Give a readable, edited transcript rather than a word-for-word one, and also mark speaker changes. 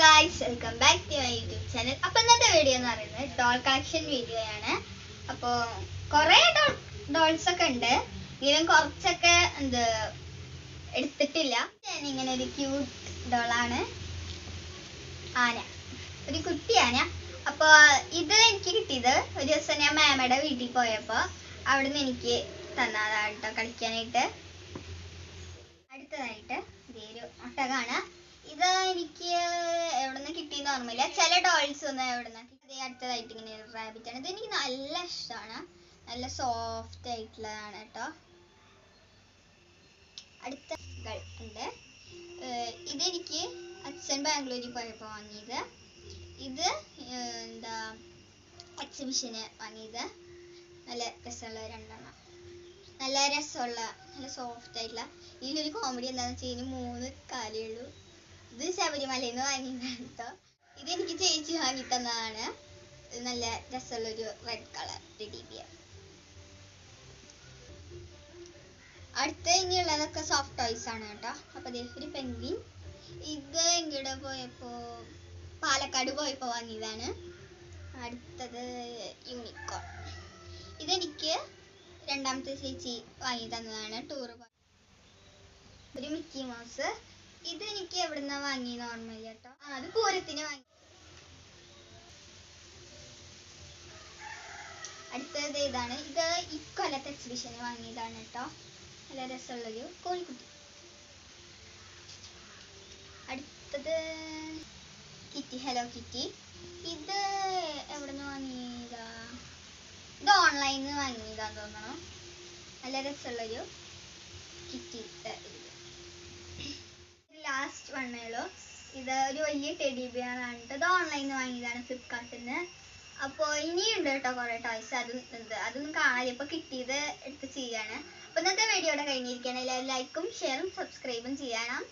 Speaker 1: guys, welcome back to my YouTube channel. അപ്പോൾ ഇന്നത്തെ video എന്ന് പറയുന്നത് ഡോൾ കളക്ഷൻ വീഡിയോ ആണ്. അപ്പോൾ കുറേ ഡോൾസ് ഒക്കെ ഉണ്ട്. ഇതിലും കുറച്ചൊക്കെ എടുത്തിട്ടില്ല. ഞാൻ ഇങ്ങനെ ഒരു ക്യൂട്ട് ഡോളാണ്. ആന, ഒരു കുട്ടി ആന. അപ്പോൾ ഇത് എനിക്ക് കിട്ടിയത് ഒരു ദിവസം ഞാൻ മാമയുടെ വീട്ടിൽ പോയപ്പോൾ അവിടുന്ന് എനിക്ക് തന്നതാണ് കേട്ടോ കളിക്കാനായിട്ട്. അടുത്തതായിട്ട് ഇതൊരു ഒട്ടകമാണ്. ഇത് എനിക്ക് എവിടെ നിന്ന് കിട്ടിയെന്ന് ഓർമ്മയില്ല. ചില ഡോൾസ് ഒന്നും എവിടെ നിന്ന്. അടുത്തതായിട്ട് ഇങ്ങനെ റാബിറ്റ് ആണ്. ഇത് എനിക്ക് നല്ല ഇഷ്ടമാണ്. നല്ല സോഫ്റ്റ് ആയിട്ടുള്ളതാണ് കേട്ടോ. അടുത്ത ഉണ്ട്. ഇതെനിക്ക് അച്ഛൻ ബാംഗ്ലൂരിൽ പോയപ്പോൾ വാങ്ങിയത്. ഇത് എക്സിബിഷന് വാങ്ങിയത്. നല്ല രസമുള്ള രണ്ടെണ്ണം. നല്ല രസമുള്ള നല്ല സോഫ്റ്റ് ആയിട്ടുള്ള. ഇതിലൊരു കോമഡി എന്താണെന്ന് വെച്ച് കഴിഞ്ഞാൽ 3 കാലേ ഉള്ളൂ. ഇത് ശബരിമലയിൽ നിന്ന് വാങ്ങിയതാണ് കേട്ടോ. ഇതെനിക്ക് ചേച്ചി വാങ്ങി തന്നതാണ്. നല്ല രസമുള്ളൊരു റെഡ് കളർ ടെഡി ബിയർ. അടുത്ത ഇനിയുള്ളതൊക്കെ സോഫ്റ്റ് ടോയ്സ് ആണ് കേട്ടോ. അപ്പൊ ഒരു പെൻഗ്വിൻ. ഇത് എങ്ങടെ പോയപ്പോ പാലക്കാട് പോയപ്പോ വാങ്ങിയതാണ്. അടുത്തത് യൂണിക്കോൺ. ഇതെനിക്ക് രണ്ടാമത്തെ ചേച്ചി വാങ്ങി തന്നതാണ് ടൂർ. ഒരു മിക്കി മൗസ്. ഇത് എനിക്ക് എവിടുന്ന വാങ്ങിയെന്ന് ഓർമ്മയില്ല കേട്ടോ. അത് പൂരത്തിന് വാങ്ങി. അടുത്തത് ഇതാണ്. ഇത് ഇക്കൊല്ലത്തെ എക്സിബിഷന് വാങ്ങിയതാണ് കേട്ടോ. നല്ല രസമുള്ളൊരു കോഴിക്കുട്ടി. അടുത്തത് കിറ്റി, ഹലോ കിറ്റി. ഇത് എവിടുന്ന് വാങ്ങിയതാ? ഇത് ഓൺലൈനിൽ നിന്ന് വാങ്ങിയതാന്ന് തോന്നണം. നല്ല രസമുള്ളൊരു കിറ്റി. ലാസ്റ്റ് വണ്ണേളോ. ഇത് ഒരു വലിയ ടെഡി ബിയർ ആണ്. ഇത് ഓൺലൈനിൽ നിന്ന് വാങ്ങിയതാണ്, ഫ്ലിപ്കാർട്ടിൽ നിന്ന്. അപ്പോൾ ഇനിയുണ്ട് കേട്ടോ കുറേ ടോയ്സ്. അതൊന്നും കാണാൻ ഇപ്പോൾ കിട്ടിയത് എടുത്ത് ചെയ്യാണ്. അപ്പോൾ ഇന്നത്തെ വീഡിയോയുടെ കഴിഞ്ഞിരിക്കുകയാണ്. എല്ലാവരും ലൈക്കും ഷെയറും സബ്സ്ക്രൈബും ചെയ്യണം.